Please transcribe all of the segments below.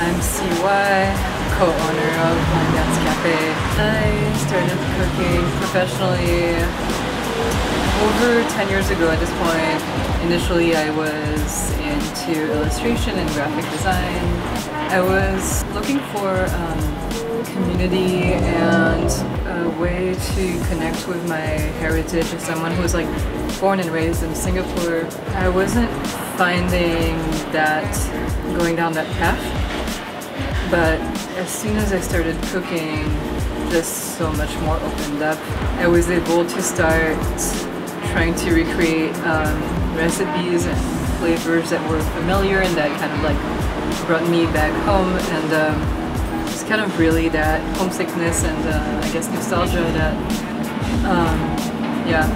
I'm CY, co-owner of My Dance Cafe. I started cooking professionally over 10 years ago at this point. Initially I was into illustration and graphic design. I was looking for community and a way to connect with my heritage as someone who was like born and raised in Singapore. I wasn't finding that going down that path, but as soon as I started cooking, just so much more opened up. I was able to start trying to recreate recipes and flavors that were familiar and that kind of like brought me back home, and it's kind of really that homesickness and I guess nostalgia that yeah,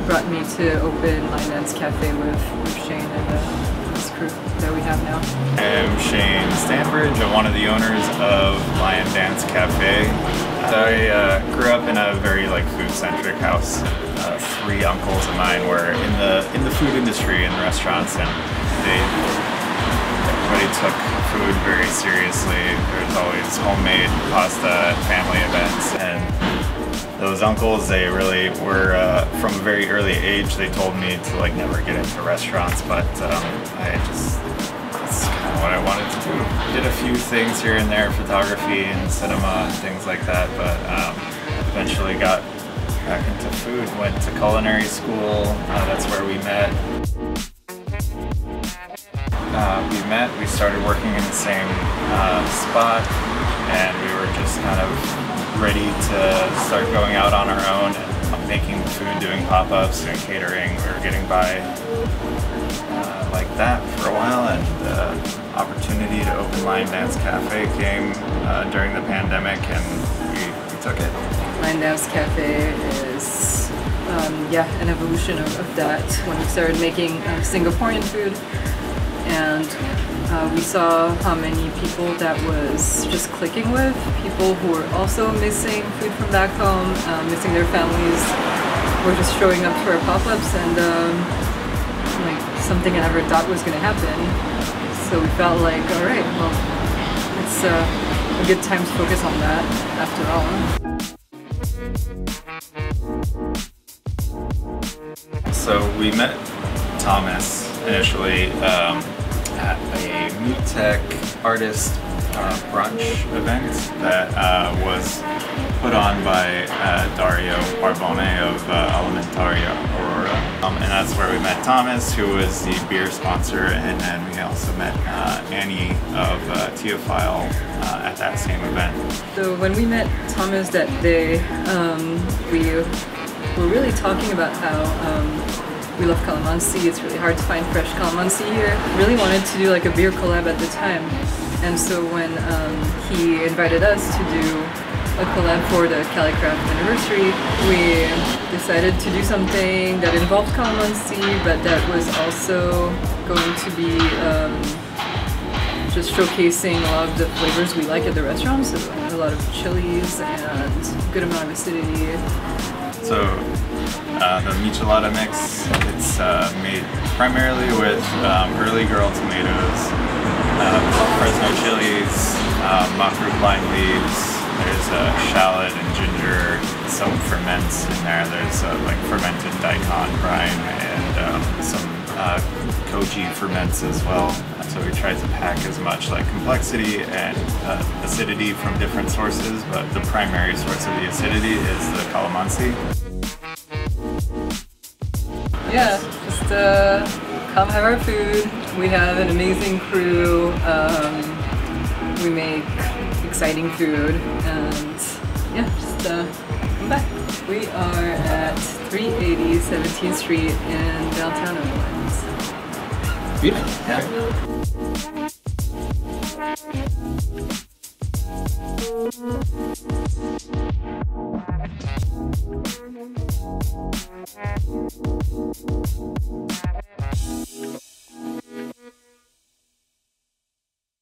brought me to open My Dance Cafe with Shane and this crew that we have now. I'm Shane Stanbridge. I'm one of the owners of Lion Dance Cafe. I grew up in a very food-centric house. Three uncles of mine were in the food industry in restaurants, and everybody took food very seriously. There was always homemade pasta at family events, and those uncles, they really were, from a very early age, they told me to never get into restaurants, but that's kind of what I wanted to do. Did a few things here and there, photography and cinema and things like that, but eventually got back into food. Went to culinary school, that's where we met. We started working in the same spot, and we were just kind of ready to start going out on our own and making food, doing pop-ups and catering. We were getting by like that for a while, and the opportunity to open Lion Dance Cafe came during the pandemic, and we took it. Lion Dance Cafe is yeah, an evolution of that when we started making Singaporean food, and we saw how many people that was just clicking with, people who were also missing food from back home, missing their families, were just showing up to our pop-ups, and something I never thought was going to happen. So we felt like, alright, well, it's a good time to focus on that after all. So we met Thomas initially at a Meat Tech artist brunch event that was put on by Dario Barbone of Alimentaria Aurora. And that's where we met Thomas, who was the beer sponsor, and then we also met Annie of Teophile at that same event. So when we met Thomas that day, we were really talking about how we love calamansi. It's really hard to find fresh calamansi here. Really wanted to do a beer collab at the time, and so when he invited us to do a collab for the Calicraft anniversary, we decided to do something that involved calamansi, but that was also going to be just showcasing a lot of the flavors we like at the restaurant. So a lot of chilies and a good amount of acidity. So the michelada mix, it's made primarily with early girl tomatoes, Fresno chilies, macro lime leaves. There's shallot and ginger, some ferments in there. There's fermented daikon brine and some koji ferments as well. So we tried to pack as much complexity and acidity from different sources, but the primary source of the acidity is the calamansi. Yeah, just come have our food. We have an amazing crew. We make exciting food, and yeah, just come back. We are at 380 17th Street in downtown Oakland. Beautiful. Yeah.